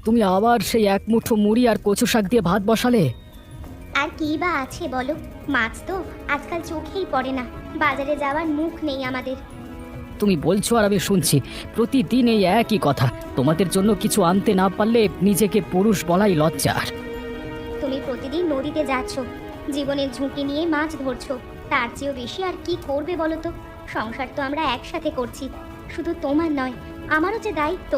তুমি আবার সেই এক মুঠো মুড়ি আর কচু শাক দিয়ে ভাত বসালে। আর কি বা আছে বলো, মাছ তো আজকাল চোখেই পড়ে না, বাজারে যাওয়ার মুখ নেই আমাদের। তুমি বলছো আর আমি শুনছি, প্রতিদিন এই একই কথা। তোমাদের জন্য কিছু আনতে না পারলে নিজেকে পুরুষ বলাই লজ্জার। তুমি প্রতিদিন নদীতে যাচ্ছ, জীবনের ঝুঁকি নিয়ে মাছ ধরছো, তার চেয়েও বেশি আর কি করবে বলো তো? সংসার তো আমরা একসাথে করছি, শুধু তোমার নয়, আমারও যে দায়িত্ব।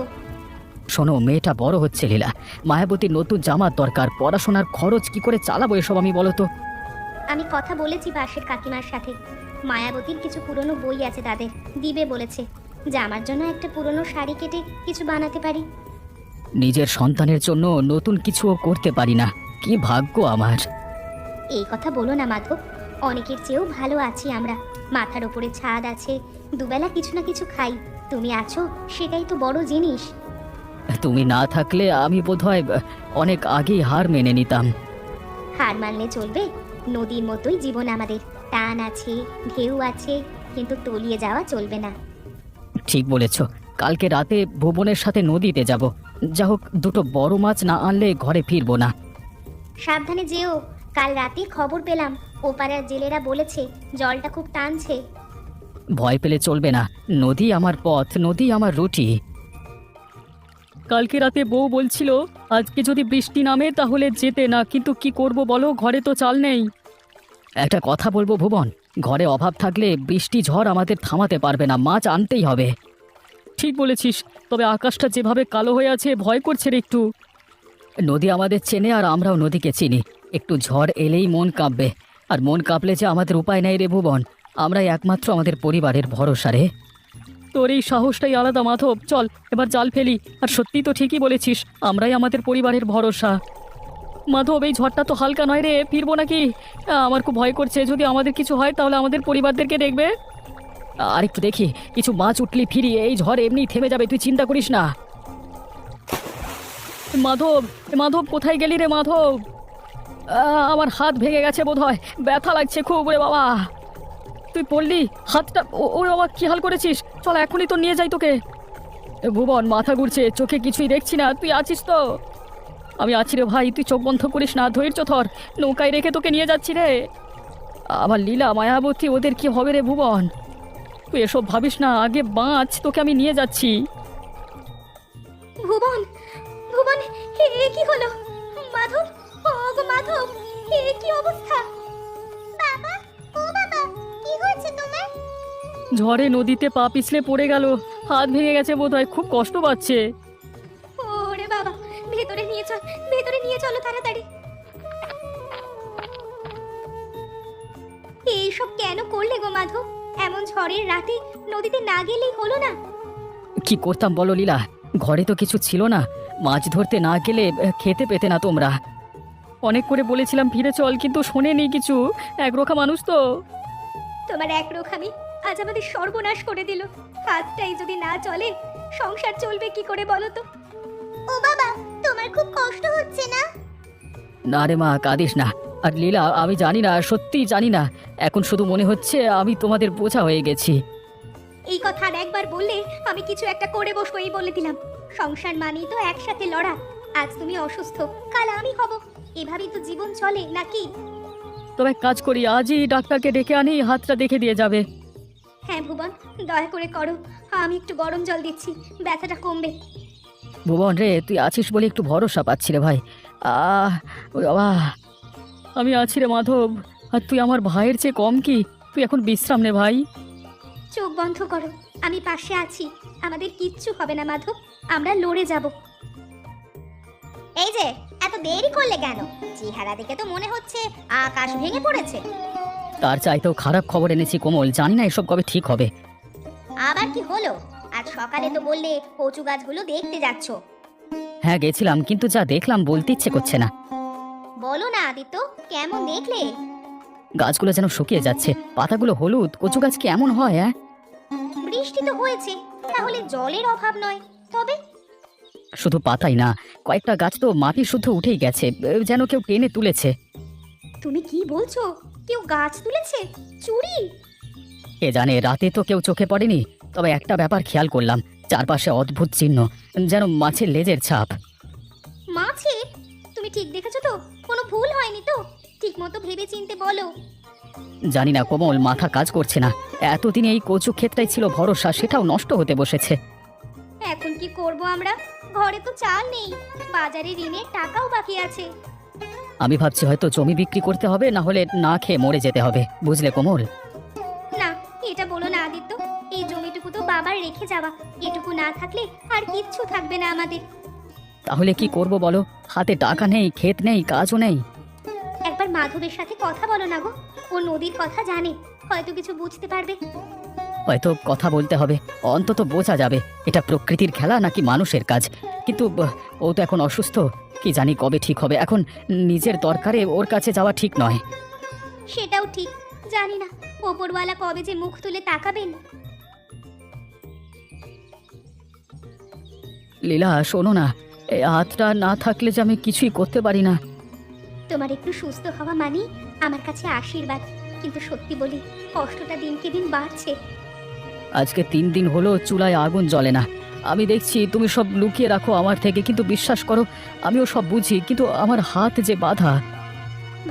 শোনো, মেয়েটা বড় হচ্ছে লীলা, মায়াবতীর নতুন জামার দরকার, পড়াশোনার খরচ কি করে চালাবো এসব আমি বলো তো। আমি কথা বলেছি পাশের কাকিমার সাথে, মায়াবতীর কিছু পুরনো বই আছে, তাদের দিবে বলেছে, যে আমার জন্য একটা পুরনো শাড়ি কেটে কিছু বানাতে পারি। নিজের সন্তানের জন্য নতুন কিছুও করতে পারি না, কি ভাগ্য আমার। এই কথা বলো না মাধব, অনেকের চেয়েও ভালো আছি আমরা, মাথার ওপরে ছাদ আছে, দুবেলা কিছু না কিছু খাই, তুমি আছো সেটাই তো বড় জিনিস। তুমি না থাকলে আমি বোধহয় অনেক আগেই হার মেনে নিতাম। হার মানলে চলবে? নদীর মতোই জীবন আমাদের, টান আছে, ঢেউ আছে, কিন্তু তলিয়ে যাওয়া চলবে না। ঠিক বলেছ, কালকে রাতে ভুবনের সাথে নদীতে যাব। যা হোক, দুটো বড় মাছ না আনলে ঘরে ফিরবো না। সাবধানে যেও, কাল রাতে খবর পেলাম ওপাড়ার জেলেরা বলেছে জলটা খুব টানছে। ভয় পেলে চলবে না, নদী আমার পথ, নদী আমার রুটি। কালকে রাতে বউ বলছিল আজকে যদি বৃষ্টি নামে তাহলে যেতে না, কিন্তু কি করব বলো, ঘরে তো চাল নেই। একটা কথা বলবো ভুবন, ঘরে অভাব থাকলে বৃষ্টি ঝড় আমাদের থামাতে পারবে না, মাছ আনতেই হবে। ঠিক বলেছিস, তবে আকাশটা যেভাবে কালো হয়ে আছে ভয় করছে রে একটু। নদী আমাদের চেনে আর আমরাও নদীকে চিনি, একটু ঝড় এলেই মন কাঁপবে, আর মন কাঁপলে যে আমাদের উপায় নেই রে ভুবন, আমরাই একমাত্র আমাদের পরিবারের ভরসা রে। তোর এই সাহসটাই আলাদা মাধব, চল এবার জাল ফেলি। আর সত্যি তো ঠিকই বলেছিস, আমরাই আমাদের পরিবারের ভরসা। মাধব, এই ঝড়টা তো হালকা নয় রে, ফিরবো নাকি? আমার খুব ভয় করছে, যদি আমাদের কিছু হয় তাহলে আমাদের পরিবারদেরকে দেখবে। আর একটু দেখি, কিছু মাছ উঠলি ফিরি, এই ঝড় এমনি থেমে যাবে, তুই চিন্তা করিস না। মাধব, মাধব কোথায় গেলি রে মাধব? আমার হাত ভেঙে গেছে বোধহয়, ব্যথা লাগছে খুব রে বাবা। তুই পড়লি হাতটা, ও বাবা কি হাল করেছিস, চল এখনই তো নিয়ে যাই তোকে। ভুবন, মাথা ঘুরছে, চোখে কিছুই দেখছি না, তুই আছিস তো? আমি আছি রে ভাই, তুই চোখ বন্ধ করিস না, ধৈর্য ধর, নৌকায় রেখে তোকে নিয়ে যাচ্ছি রে। আমার লীলা, মায়াবতী, ওদের কি হবে রে ভুবন? তুই এসব ভাবিস না, আগে বাঁচ, তোকে আমি নিয়ে যাচ্ছি। ভুবন, ভুবন, এ কি হলো? মাধব, ও গো মাধব, এ কি অবস্থা? বাবা, ও বাবা, কি হয়েছে তোমার? ঝড়ে নদীতে পা পিছলে পড়ে গেল, হাত ভেঙে গেছে বোধহয়, খুব কষ্ট পাচ্ছে। ওরে বাবা, ভেতরে নিয়ে চল, ভেতরে নিয়ে চলো তাড়াতাড়ি। এইসব কেন করলে গো মাধব? এমন ঝড়ের রাতে নদীতে না গেলেই হলো না? কি করতাম বলো লীলা, ঘরে তো কিছু ছিল না, মাছ ধরতে না গেলে খেতে পেতে না তোমরা। অনেক করে বলেছিলাম ফিরে চল, কিন্তু শোনেনি কিছু, একরোখা মানুষ তো। তোমার এক রোখামি আজ আমাদের সর্বনাশ করে দিল। হাতটাই যদি না চলে, সংসার চলবে কি করে বলো তো? ও বাবা, তোমার খুব কষ্ট হচ্ছে না? না রে মা, কাঁদিস না। আর লীলা, আমি জানি না, সত্যিই জানি না, এখন শুধু মনে হচ্ছে আমি তোমাদের বোঝা হয়ে গেছি। এই কথা আর একবার বললে আমি কিছু একটা করে বসবো, এই বলে দিলাম। সংসার মানেই তো একসাথে লড়া। আজ তুমি অসুস্থ, কাল আমি হব, এভাবেই তো জীবন চলে নাকি? তবে এক কাজ করি, আজই ডাক্তারকে ডেকে আনি, হাতটা দেখে দিয়ে যাবে। হ্যাঁ ভুবন, দয়া করে করো, আমি একটু গরম জল দিচ্ছি, ব্যথাটা কমবে। ভুবন রে, তুই আছিস বলে একটু ভরসা পাচ্ছি রে ভাই। ও বাবা, আমি আছি রে মাধব, আর তুই আমার ভাইয়ের চেয়ে কম কি? তুই এখন বিশ্রাম নে ভাই। চোখ বন্ধ করো, আমি পাশে আছি, আমাদের কিচ্ছু হবে না মাধব, আমরা লড়ে যাব। এই যে, এত দেরি করলে কেন? চেহারা দেখে তো মনে হচ্ছে আকাশ ভেঙে পড়েছে। তার চাইতেও খারাপ খবর এনেছি কোমল, জানি না এসব কবে ঠিক হবে। আবার কি হলো? আজ সকালে তো বললে কচু গাছগুলো দেখতে যাচ্ছ। হ্যাঁ গেছিলাম, কিন্তু যা দেখলাম বলতে ইচ্ছে করছে না। বলো না আদিত্য, কেমন দেখলে? গাছগুলো যেন শুকিয়ে যাচ্ছে, পাতাগুলো হলুদ, কচু গাছ কি এমন হয়? হ্যাঁ, বৃষ্টি তো হয়েছে, তাহলে জলের অভাব নয়, তবে শুধু পাতাই না, কয়েকটা গাছ তো মাটি শুদ্ধ উঠেই গেছে, যেন কেউ টেনে তুলেছে। তুমি কি বলছো? কেউ গাছ তুলেছে? চুরি? কে জানে, রাতে তো কেউ চোখে পড়েনি, তবে একটা ব্যাপার খেয়াল করলাম, চারপাশে অদ্ভুত চিহ্ন, যেন মাছের লেজের ছাপ। মাছের? তুমি ঠিক দেখেছো তো? কোনো ভুল হয়নি তো? ঠিক মতো ভেবে চিনতে বলো। জানি না কোমল, মাথা কাজ করছে না। এতদিন এই কচু ক্ষেতটাই ছিল ভরসা, সেটাও নষ্ট হতে বসেছে। এখন কি করব আমরা? ঘরে তো চাল নেই, বাজারে ঋণের টাকাও বাকি আছে। আমি ভাবছি হয়তো জমি বিক্রি করতে হবে, না হলে না খেয়ে মরে যেতে হবে, বুঝলে কোমল? না, এটা বলো না আদিত্য। এই জমিটুকু তো বাবার রেখে যাওয়া, এটুকু না থাকলে আর কিচ্ছু থাকবে না আমাদের। তাহলে কি করব বলো? হাতে টাকা নেই, ক্ষেত নেই, কাজও নেই। একবার মাধবের সাথে কথা বলো না গো, ও নদীর কথা জানে, হয়তো কিছু বুঝতে পারবে। হয়তো কথা বলতে হবে, অন্তত বোঝা যাবে এটা প্রকৃতির খেলা নাকি মানুষের কাজ। কিন্তু ও তো এখন অসুস্থ, কি জানি কবে ঠিক হবে। এখন নিজের দরকারে ওর কাছে যাওয়া ঠিক নয়। সেটাও ঠিক, জানি না ওপরওয়ালা কবে যে মুখ তুলে তাকাবেন। লীলা শোনো না, এই হাতটা না থাকলে যে আমি কিছুই করতে পারি না। তোমার একটু সুস্থ হওয়া মানে আমার কাছে আশীর্বাদ, কিন্তু সত্যি বলি কষ্টটা দিনকে দিন বাড়ছে। আজকে 3 দিন হলো চুলায় আগুন জ্বলে না। আমি দেখছি তুমি সব লুকিয়ে রাখো আমার থেকে, কিন্তু বিশ্বাস করো আমিও সব বুঝি, কিন্তু আমার হাত যে বাঁধা।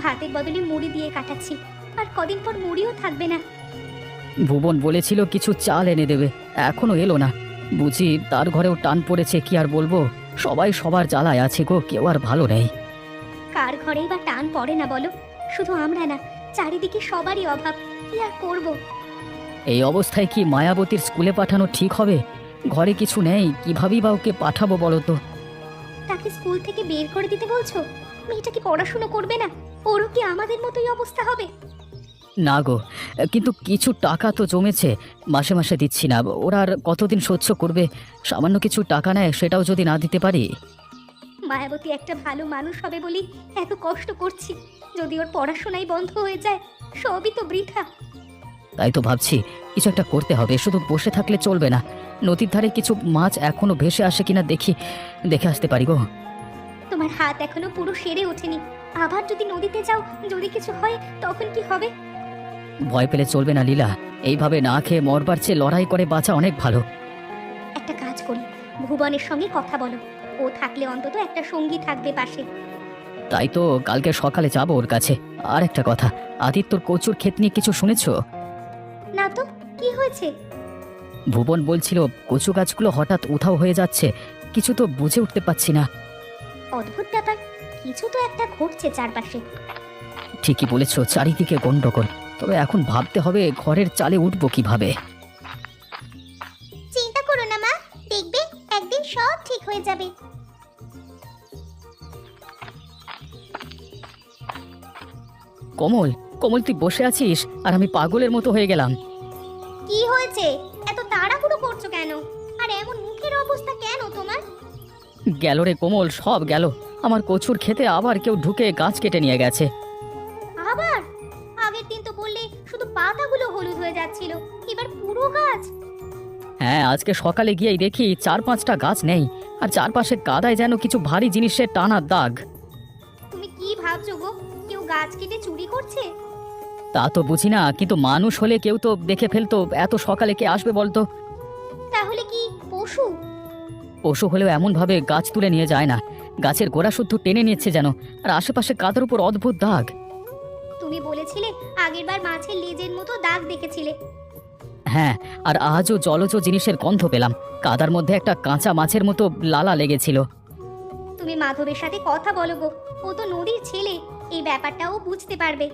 ভাতের বদলে মুড়ি দিয়ে কাটাচ্ছি, আর কদিন পর মুড়িও থাকবে না। ভুবন বলেছিল কিছু চাল এনে দেবে, এখনো এলো না। বুঝি তার ঘরেও টান পড়েছে, কি আর বলবো। সবাই সবার জ্বালায় আছে গো, কেউ আর ভালো নেই। কার ঘরেই বা টান পড়ে না বলো? শুধু আমরা না, চারিদিকে সবারই অভাব, কি আর করব। এই অবস্থায় কি মায়াবতীর স্কুলে পাঠানো ঠিক হবে? ঘরে কিছু নেই, কিভাবেই বা ওকে পাঠাবো বলো তো? তাকে স্কুল থেকে বের করে দিতে বলছো? মেয়েটা কি পড়াশুনো করবে না? ওরও কি আমাদের মতোই অবস্থা হবে? না গো, কিন্তু কিছু টাকা তো জমেছে, মাসে মাসে দিচ্ছি না। ওরা আর কতদিন সহ্য করবে? সামান্য কিছু টাকা নেয়, সেটাও যদি না দিতে পারি। মায়াবতী একটা ভালো মানুষ হবে বলি এত কষ্ট করছি, যদি ওর পড়াশোনাই বন্ধ হয়ে যায় সবই তো বৃথা। তাই তো ভাবছি কিছু একটা করতে হবে, শুধু বসে থাকলে চলবে না। নদীর ধারে কিছু মাছ এখনো ভেসে আসে কিনা দেখে আসতে পারি গো। তোমার হাত এখনো পুরো সেরে ওঠেনি, আবার যদি নদীতে যাও, যদি কিছু হয় তখন কি হবে? ভয় পেলে চলবে না লীলা, এইভাবে না খেয়ে মরবার চেয়ে লড়াই করে বাঁচা অনেক ভালো। একটা কাজ করি, ভুবনের সঙ্গে কথা বলো, ও থাকলে অন্তত একটা সঙ্গী থাকবে পাশে। তাই তো কালকে সকালে যাবো ওর কাছে। আর একটা কথা, আদিত্যর কচুর ক্ষেত নিয়ে কিছু শুনেছো? না তো, কি হয়েছে? ভুবন বলছিল কচু গাছগুলো হঠাৎ উধাও হয়ে যাচ্ছে, কিছু তো বুঝে উঠতে পারছি না। অদ্ভুত ব্যাপার, কিছু তো একটা ঘটছে চারপাশে। ঠিকই বলেছো, চারিদিকে গন্ডগোল। তবে এখন ভাবতে হবে ঘরের চালে উঠবো কিভাবে। চিন্তা করো না মা, দেখবে একদিন সব ঠিক হয়ে যাবে। কমল, কমল তুই বসে আছিস আর আমি পাগলের মতো হয়ে গেলাম। কি হয়েছে? এত তাড়াহুড়ো করছো কেন? আর এমন মুখের অবস্থা কেন তোমার? গেল রে কোমল, সব গেল। আমার কচুর খেতে আবার কেউ ঢুকে গাছ কেটে নিয়ে গেছে। আবার? আগের দিন তো বললে শুধু পাতাগুলো হলুদ হয়ে যাচ্ছিল, এবার পুরো গাছ? হ্যাঁ, আজকে সকালে গিয়েই দেখি 4-5টা গাছ নেই, আর চারপাশে কাদায় যেন কিছু ভারী জিনিসের টানার দাগ। তুমি কি ভাবছো গো, কেউ গাছ কেটে চুরি করছে? তা তো বুঝি না, কিন্তু মানুষ হলে কেউ তো দেখে ফেলতো। এত সকালে কে আসবে বলতো? তাহলে কি পশু? পশু হলেও এমন ভাবে গাছ তুলে নিয়ে যায় না, গাছের গোড়া শুদ্ধ টেনে নিচ্ছে যেন। আর আশেপাশে কাদার উপর অদ্ভুত দাগ। তুমি বলেছিলে আগেরবার মাছের লেজের মতো দাগ দেখেছিলে। হ্যাঁ, আর আজও জলজ জিনিসের গন্ধ পেলাম। কাদার মধ্যে একটা কাঁচা মাছের মতো লালা লেগেছিল। তুমি মাধবের সাথে কথা বলো গো, ও তো নদীর ছেলে, এই ব্যাপারটাও বুঝতে পারবে।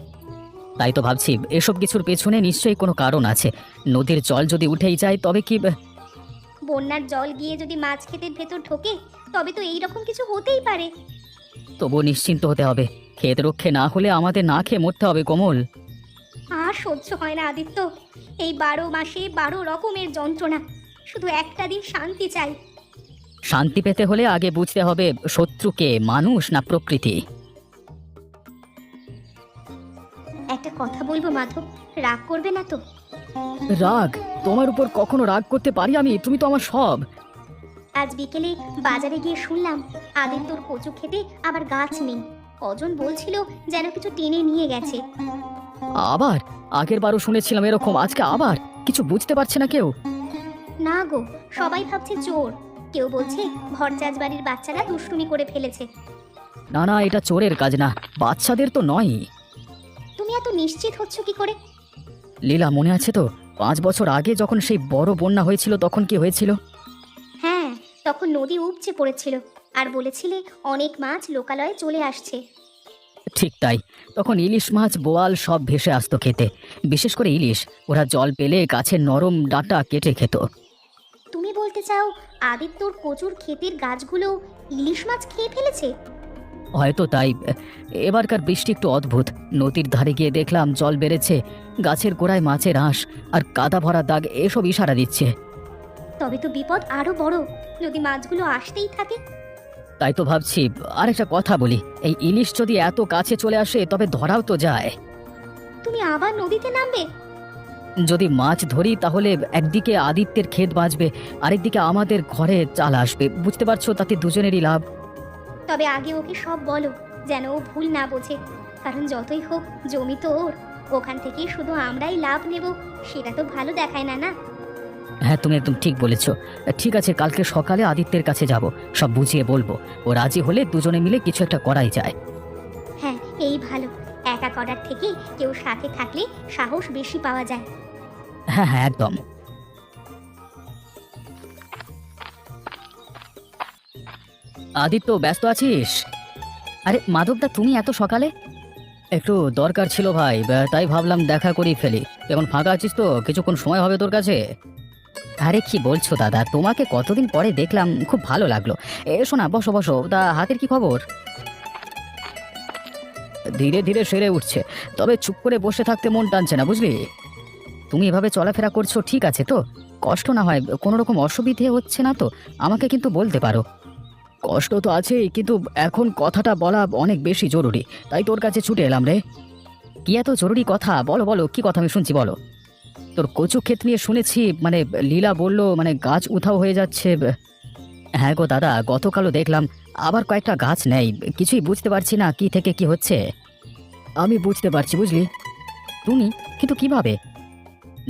তাই তো ভাবছি এসব কিছুর পেছনে নিশ্চয়ই কোনো কারণ আছে। নদীর জল যদি উঠেই যায় তবে কি? বন্যার জল গিয়ে যদি মাছ ক্ষেতের ভেতর ঢোকে, তবে তো এইরকম কিছু হতেই পারে। তবুও নিশ্চিন্ত হতে হবে, ক্ষেত রক্ষে না হলে আমাদের না খেয়ে মরতে হবে কোমল। আর সহ্য হয় না আদিত্য, এই 12 মাসে 12 রকমের যন্ত্রণা, শুধু একটা দিন শান্তি চাই। শান্তি পেতে হলে আগে বুঝতে হবে শত্রুকে, মানুষ না প্রকৃতি। একটা কথা বলবো মাধব, রাগ করবে না তো? রাগ? তোমার উপর কখনো রাগ করতে পারি আমি? তুমি তো আমার সব। আজ বিকেলে বাজারে গিয়ে শুনলাম আদিত্যর কচু খেতে আবার গাছ নেই। কজন বলছিল যেন কিছু টেনে নিয়ে গেছে। আবার? আগের বারও শুনেছিলাম এরকম, আজকে আবার? কিছু বুঝতে পারছে না কেউ? না গো, সবাই ভাবছে চোর, কেউ বলছে ভরচাজ বাড়ির বাচ্চারা দুষ্টুমি করে ফেলেছে। না না, এটা চোরের কাজ না, বাচ্চাদের তো নয়। তুমি এত নিশ্চিত হচ্ছ কি করে? লীলা, মনে আছে তো 5 বছর আগে যখন সেই বড় বন্যা হয়েছিল তখন কি হয়েছিল? হ্যাঁ, তখন নদী উপচে পড়েছিল আর বলেছিলে অনেক মাছ লোকালয়ে চলে আসছে। ঠিক তাই, তখন ইলিশ মাছ বোয়াল সব ভেসে আসতো খেতে। বিশেষ করে ইলিশ, ওরা জল পেলে গাছের নরম ডাঁটা কেটে খেত। তুমি বলতে চাও আদিত্যর কচুর ক্ষেতের গাছগুলো ইলিশ মাছ খেয়ে ফেলেছে? হয়তো তাই। এবারকার বৃষ্টি একটু অদ্ভুত। নদীর ধারে গিয়ে দেখলাম জল বেড়েছে, গাছের গোড়ায় মাছের আঁশ আর কাদা ভরা দাগ এসব ইশারা দিচ্ছে। তবে তো বিপদ আরো বড়, যদি মাছগুলো আসতেই থাকে। তাই তো ভাবছি, আর একটা কথা বলি, এই ইলিশ যদি এত কাছে চলে আসে তবে ধরাও তো যায়। তুমি আবার নদীতে নামবে? যদি মাছ ধরি তাহলে একদিকে আদিত্যের ক্ষেত বাঁচবে, আরেকদিকে আমাদের ঘরে চাল আসবে, বুঝতে পারছো? তাতে দুজনেরই লাভ। তবে আগে ওকে সব বলো, যেন ও ভুল না বোঝে। কারণ যতই হোক জমি তো ওর, ওখান থেকে শুধু আমরাই লাভ নেব, সেটা তো ভালো দেখায় না, না? হ্যাঁ, তুমি একদম ঠিক বলেছ। ঠিক আছে, কালকে সকালে আদিত্যের কাছে যাব, সব বুঝিয়ে বলবো। ও রাজি হলে দুজনে মিলে কিছু একটা করাই যায়। হ্যাঁ, এই ভালো। একা করার থেকে কেউ সাথে থাকলে সাহস বেশি পাওয়া যায়। হ্যাঁ হ্যাঁ, একদম। আদিত্য, ব্যস্ত আছিস? আরে মাধবদা, তুমি এত সকালে? একটু দরকার ছিল ভাই, তাই ভাবলাম দেখা করেই ফেলি। কেমন ফাঁকা আছিস তো? কিছুক্ষণ সময় হবে তোর কাছে? আরে কি বলছো দাদা, তোমাকে কতদিন পরে দেখলাম, খুব ভালো লাগলো। এসো না, বসো বসো। তা হাতের কি খবর? ধীরে ধীরে সেরে উঠছে, তবে চুপ করে বসে থাকতে মন টানছে না, বুঝলি? তুমি এভাবে চলাফেরা করছো ঠিক আছে তো? কষ্ট না হয়, কোনো রকম অসুবিধে হচ্ছে না তো? আমাকে কিন্তু বলতে পারো। কষ্ট তো আছেই, কিন্তু এখন কথাটা বলা অনেক বেশি জরুরি, তাই তোর কাছে ছুটে এলাম রে। কি এত জরুরি কথা? বলো বলো, কি কথা, আমি শুনছি, বলো। তোর কচু ক্ষেত নিয়ে শুনেছি, মানে লীলা বলল মানে গাছ উধাও হয়ে যাচ্ছে। হ্যাঁ গো দাদা, গতকালও দেখলাম আবার কয়েকটা গাছ নেই। কিছুই বুঝতে পারছি না কি থেকে কি হচ্ছে। আমি বুঝতে পারছি, বুঝলি। তুমি? কিন্তু কিভাবে?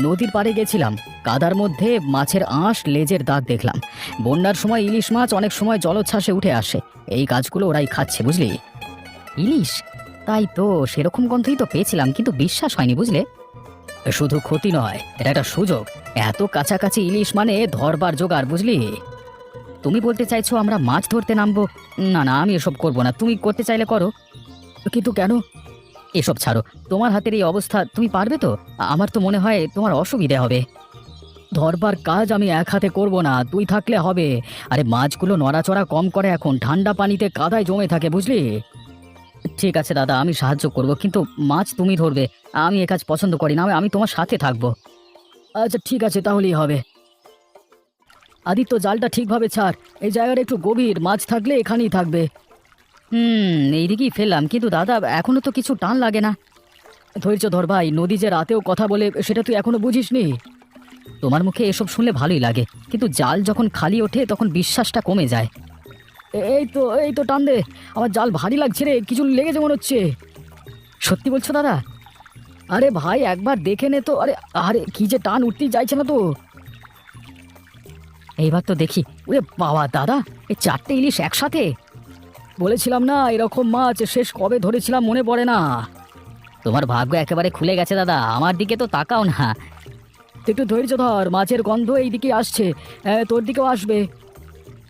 নদীর পাড়ে গেছিলাম, কাদার মধ্যে মাছের আঁশ লেজের দাগ দেখলাম। বন্যার সময় ইলিশ মাছ অনেক সময় জলোচ্ছ্বাসে উঠে আসে, এই গাছগুলো ওরাই খাচ্ছে, বুঝলি। ইলিশ? তাই তো, সেরকম গন্ধই তো পেয়েছিলাম, কিন্তু বিশ্বাস হয়নি, বুঝলে। শুধু ক্ষতি নয়, এটা একটা সুযোগ। এত কাছাকাছি ইলিশ মানে ধরবার জোগাড়, বুঝলি। তুমি বলতে চাইছো আমরা মাছ ধরতে নামবো? না না, আমি এসব করব না, তুমি করতে চাইলে করো। কিন্তু কেন? এসব ছাড়ো, তোমার হাতের এই অবস্থা, তুমি পারবে তো? আমার তো মনে হয় তোমার অসুবিধা হবে। ধরবার কাজ আমি এক হাতে করব না, তুই থাকলে হবে। আরে মাছগুলো নড়াচড়া কম করে, এখন ঠান্ডা পানিতে কাদায় জমে থাকে, বুঝলি। ঠিক আছে দাদা, আমি সাহায্য করব, কিন্তু মাছ তুমি ধরবে। আমি এ কাজ পছন্দ করি না, আমি তোমার সাথে থাকবো। আচ্ছা ঠিক আছে, তাহলেই হবে। আদিত্য, জালটা ঠিকভাবে ছাড়, এই জায়গাটা একটু গভীর, মাছ থাকলে এখানেই থাকবে। এইদিকেই ফেললাম, কিন্তু দাদা এখনো তো কিছু টান লাগে না। ধৈর্য ধর ভাই, নদী যে রাতেও কথা বলে সেটা তুই এখনো বুঝিসনি। তোমার মুখে এসব শুনলে ভালোই লাগে, কিন্তু জাল যখন খালি ওঠে তখন বিশ্বাসটা কমে যায়। এই তো টান দে, আমার জাল ভারী লাগছে রে, কিছু লেগেছে মনে হচ্ছে। সত্যি বলছো দাদা? আরে ভাই, একবার দেখে নে তো। আরে আরে কি যে টান, উঠতেই চাইছে না তো। এইবার তো দেখি। ওরে বাবা দাদা, এই 4টে ইলিশ একসাথে! বলেছিলাম না এরকম মাছ শেষ কবে ধরেছিলাম মনে পড়ে না। তোমার ভাগ্য একেবারে খুলে গেছে দাদা, আমার দিকে তো তাকাও না। একটু ধৈর্য ধর, মাছের গন্ধ এইদিকে আসছে, তোর দিকেও আসবে।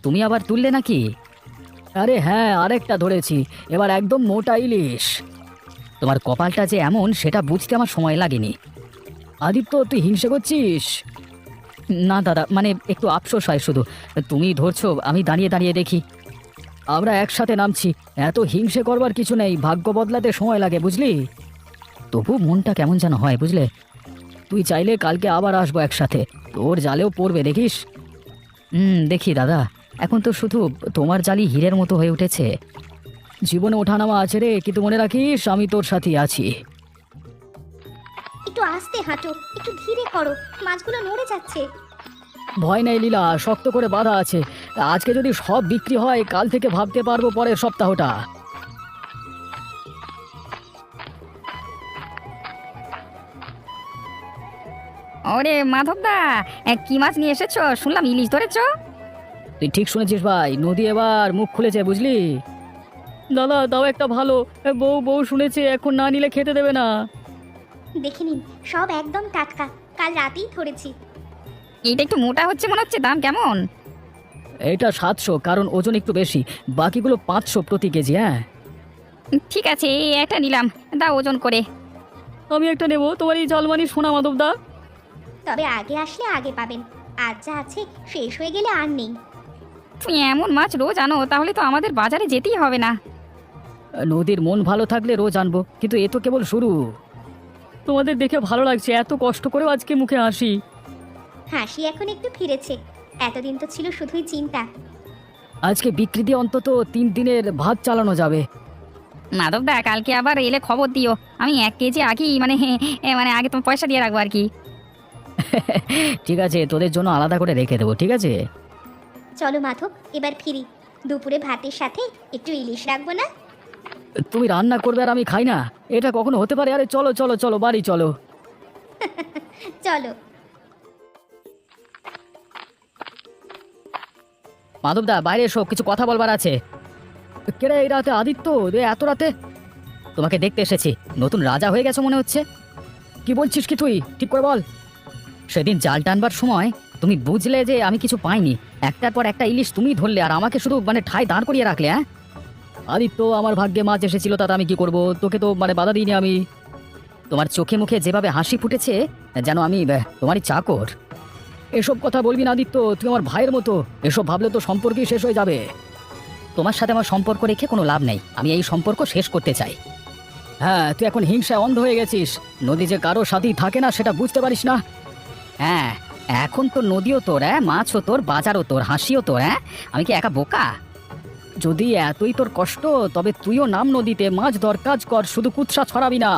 তুমি আবার তুললে নাকি? আরে হ্যাঁ, আরেকটা ধরেছি, এবার একদম মোটা ইলিশ। তোমার কপালটা যে এমন সেটা বুঝতে আমার সময় লাগেনি। আদিত্য, তুই হিংসে করছিস? না দাদা, মানে একটু আফসোস হয় শুধু। তুমি ধরছো, আমি দাঁড়িয়ে দাঁড়িয়ে দেখি। আমরা একসাথে নামছি, এত হিংসে করবার কিছু নেই, ভাগ্য বদলাতে সময় লাগে, বুঝলি। তবু মনটা কেমন যেন হয়, বুঝলে। তুই চাইলে কালকে আবার আসবো একসাথে, তোর জালেও পড়বে, দেখিস। দেখি দাদা, এখন তো শুধু তোমার জালই হীরের মতো হয়ে উঠেছে। জীবনে ওঠানামা আছে রে, কিন্তু মনে রাখিস আমি তোর সাথেই আছি। একটু আস্তে হাঁটো, একটু ধীরে করো, মাছগুলো নড়ে যাচ্ছে। ভয় নেই লীলা, শক্ত করে বাঁধা আছে। আজকে যদি সব বিক্রি হয়, কাল থেকে ভাবতে পারবো পরের সপ্তাহটা। ওরে মাধবদা, কি মাছ নিয়ে এসেছো? শুনলাম ইলিশ ধরেছো। তুই ঠিক শুনেছিস ভাই, নদী এবার মুখ খুলেছে বুঝলি। দাদা দাও একটা ভালো, বউ বউ শুনেছে, এখন না নিলে খেতে দেবে না। দেখে নিন, সব একদম টাটকা, কাল রাতেই ধরেছি। এটা একটু মোটা হচ্ছে মনে হচ্ছে, দাম কেমন? এটা 700, কারণ ওজন একটু বেশি, বাকিগুলো 500 প্রতি কেজি। হ্যাঁ ঠিক আছে, এই একটা নিলাম, দাও ওজন করে। আমি একটা নেবো, তোমার এই জলমানি সোনা মাধব দা। তবে আগে আসলে আগে পাবেন, আজ যা আছে শেষ হয়ে গেলে আর নেই। তুমি এমন মাছ রোজ আনো, তাহলে তো আমাদের বাজারে যেতেই হবে না। নদীর মন ভালো থাকলে রোজ আনবো, কিন্তু এ তো কেবল শুরু। তোমাদের দেখে ভালো লাগছে, এত কষ্ট করেও আজকে মুখে হাসি। হাসি এখন একটু ফিরেছে, এতদিন তো ছিল শুধুই চিন্তা। আজকে বিক্রি দিয়ে অন্তত 3 দিনের ভাত চালানো যাবে। মাধবদা, কালকে আবার এলে খবর দিও। আমি 1 কেজি আগেই মানে আগে তোমার পয়সা দিয়ে রাখবো আর কি। ঠিক আছে, তোদের জন্য আলাদা করে রেখে দেবো, ঠিক আছে। চলো মাধব, এবার ফিরি। দুপুরে ভাতের সাথে একটু ইলিশ রাখবো না? তুমি রান্না করবে আর আমি খাই না, এটা কখনো হতে পারে? আরে চলো চলো চলো, বাড়ি চলো। চলো। মাধবদা বাইরে এসো, কিছু কথা বলবার আছে। কেরে এই রাতে আদিত্য, এত রাতে? তোমাকে দেখতে এসেছি, নতুন রাজা হয়ে গেছো মনে হচ্ছে। কি বলছিস কি তুই, ঠিক করে বল। সেদিন জাল টানবার সময় তুমি বুঝলে যে আমি কিছু পাইনি, একটার পর একটা ইলিশ তুমি ধরলে, আর আমাকে শুধু ঠায় দাঁড় করিয়ে রাখলে। হ্যাঁ আদিত্য, আমার ভাগ্যে মাছ এসেছিল, তাতে আমি কি করব? তোকে তো বাধা দিইনি আমি। তোমার চোখে মুখে যেভাবে হাসি ফুটেছে, যেন আমি তোমারই চাকর। এসব কথা বলবি না আদিত্য, তুই আমার ভাইয়ের মতো, এসব ভাবলে তো সম্পর্কই শেষ হয়ে যাবে। তোমার সাথে আমার সম্পর্ক রেখে কোনো লাভ নেই, আমি এই সম্পর্ক শেষ করতে চাই। হ্যাঁ, তুই এখন হিংসায় অন্ধ হয়ে গেছিস, নদী যে কারো সাথেই থাকে না সেটা বুঝতে পারিস না। হ্যাঁ, এখন তো নদীও তোর, মাছও তোর, বাজারও তোর, হাসিও তোর। আমি কি একা বোকা? যদি এতই তোর কষ্ট, তবে তুইও নাম নদীতে, মাছ ধর, কাজ কর, শুধু কুৎসা ছড়াবি না।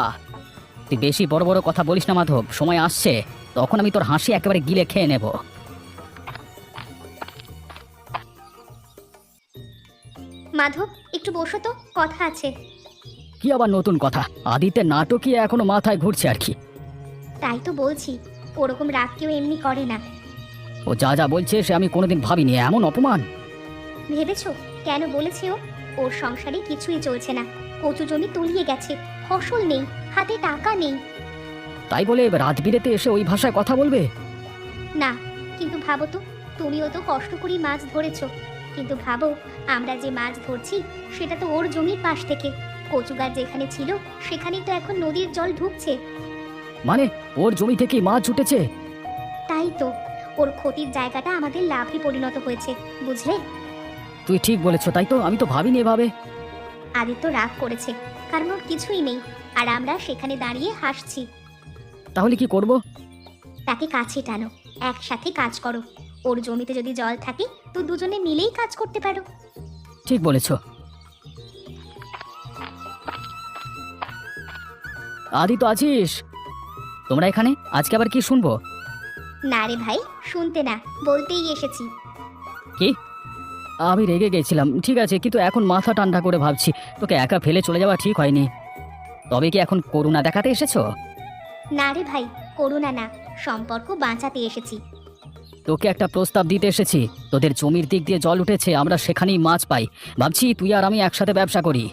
তুই বেশি বড় বড় কথা বলিস না মাধব, সময় আসছে তখন আমি তোর হাসি একেবারে গিলে খেয়ে নেব। মাধব, একটু বসো তো, কথা আছে। কি আবার নতুন কথা? আদিত্যের নাটকই এখনো মাথায় ঘুরছে আর কি। তাই তো বলছি, ওরকম রাগ কেউ এমনি করে না। ও যা যা বলছে সে আমি কোনোদিন ভাবিনি, এমন অপমান। ভেবেছো কেন বলেছে ও? ওর সংসারে কিছুই চলছে না, কচু জমি তলিয়ে গেছে, ফসল নেই, হাতে টাকা নেই। তাই বলে রাত বিরেতে এসে ওই ভাষায় কথা বলবে? না, কিন্তু ভাবো তো, তুমিও তো কষ্ট করে মাছ ধরেছো, কিন্তু ভাবো আমরা যে মাছ ধরছি সেটা তো ওর জমির পাশ থেকে, কচু গাছ যেখানে ছিল সেখানেই তো এখন নদীর জল ঢুকছে। মানে ওর জমি থেকেই মাছ উঠেছে? তাই তো, ওর ক্ষতির জায়গাটা আমাদের লাভে পরিণত হয়েছে, বুঝলে? তুই ঠিক বলেছো, তাই তো, আমি তো ভাবিনি এভাবে। আদিত্য রাগ করেছে, কারণ ওর কিছুই নেই, আর আমরা সেখানে দাঁড়িয়ে হাসছি। তাহলে কি করব? তাকে কাছে টানো, একসাথে কাজ করো। ওর জমিতে যদি জল থাকে তো দুজনে মিলেই কাজ করতে পারো। ঠিক বলেছো। আদি তো আছিস? তোমরা এখানে আজকে আবার কি শুনবো? না রে ভাই, শুনতে না, বলতেই এসেছি। কি? আমি রেগে গেছিলাম, ঠিক আছে, কিন্তু এখন মাথা ঠান্ডা করে ভাবছি তোকে একা ফেলে চলে যাওয়া ঠিক হয়নি। তবে কি এখন করুণা দেখাতে এসেছো? না রে ভাই, করুণা না, সম্পর্ক বাঁচাতে এসেছি। তোকে একটা প্রস্তাব দিতে এসেছি, তোদের জমির দিক দিয়ে জল উঠেছে, আমরা সেখানেই মাছ পাই, ভাবছি তুই আর আমি একসাথে ব্যবসা করি।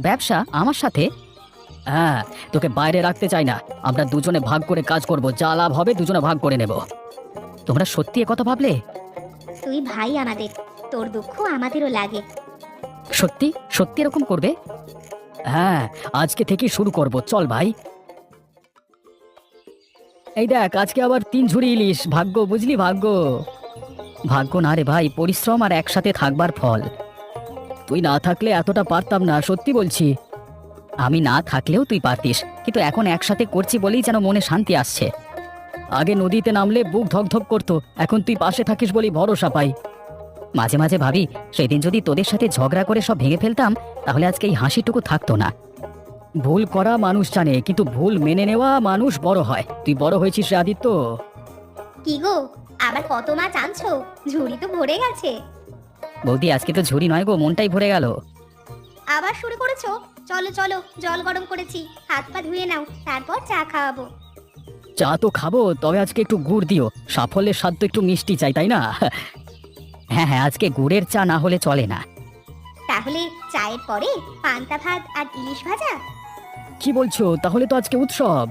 ব্যবসা আমার সাথে? হ্যাঁ, তোকে বাইরে রাখতে চাই না, আমরা দুজনে ভাগ করে কাজ করব, যা লাভ হবে দুজনে ভাগ করে নেব। তোমরা সত্যি কথা ভাবলে? তুই ভাই আমাদের, তোর দুঃখ আমাদেরও লাগে। সত্যি সত্যি এরকম করবে? হ্যাঁ, আজকে থেকে শুরু করব, চল ভাই। এই দেখ, আজকে আবার 3 ঝুড়ি ইলিশ, ভাগ্য বুঝলি, ভাগ্য। ভাগ্য না রে ভাই, পরিশ্রম আর একসাথে থাকবার ফল। তুই না থাকলে এতটা পারতাম না, সত্যি বলছি। আমি না থাকলেও তুই পারতিস, কিন্তু এখন একসাথে করছি বলেই যেন মনে শান্তি আসছে। আগে নদীতে নামলে বুক ধকধক করতো, এখন তুই পাশে থাকিস বলেই ভরসা পাই। মাঝে মাঝে ভাবি, সেদিন যদি তোদের সাথে ঝগড়া করে সব ভেঙে ফেলতাম, তাহলে আজকে এই হাসিটুকু থাকতো না। ভুল করা মানুষ জানে, কিন্তু ভুল মেনে নেওয়া মানুষ বড় হয়। তুই বড় হয়েছিস রে আদিত্য। কি গো, আবার কত মাছ আনছো? ঝুড়ি তো ভরে গেছে। বৌদি, আজকে তো ঝুড়ি নয় গো, মনটাই ভরে গেল। আবার শুরু করেছো? চলো চলো, জল গরম করেছি, হাত পা ধুয়ে নাও, তারপর চা খাওয়াবো। চা তো খাবো, তবে আজকে একটু গুড় দিও, সাফল্যের স্বাদ তো একটু মিষ্টি চাই, তাই না? হ্যাঁ হ্যাঁ, আজকে গুড়ের চা না হলে চলে না। তাহলে চায়ের পরে পান্তা ভাত আর ইলিশ ভাজা। কি বলছো? তাহলে তো আজকে উৎসব।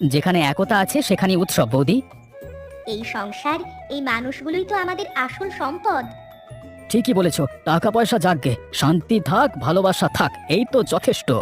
যেখানে একতা আছে সেখানে উৎসব বৌদি। এই সংসার, এই মানুষগুলোই তো আমাদের আসল সম্পদ। ঠিকই বলেছো, টাকা পয়সা যাকগে, শান্তি থাক, ভালোবাসা থাক, এই তো যথেষ্ট।